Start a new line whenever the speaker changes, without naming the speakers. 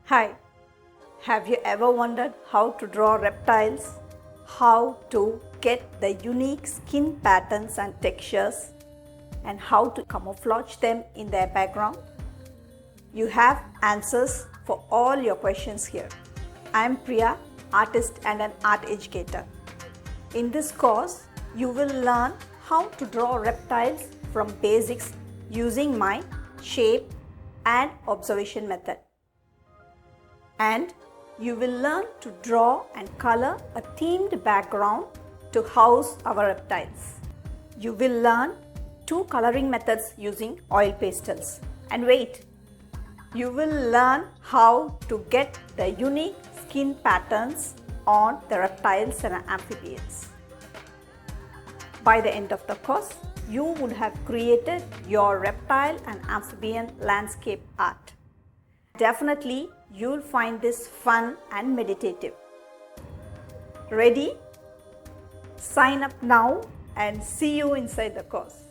Hi, have you ever wondered how to draw reptiles? How to get the unique skin patterns and textures and how to camouflage them in their background? You have answers for all your questions here. I am Priya, artist and an art educator. In this course, you will learn how to draw reptiles from basics using my shape and observation method. And you will learn to draw and color a themed background to house our reptiles. You will learn 2 coloring methods using oil pastels. And wait, you will learn how to get the unique skin patterns on the reptiles and amphibians. By the end of the course, you would have created your reptile and amphibian landscape art. Definitely, you'll find this fun and meditative. Ready? Sign up now and see you inside the course.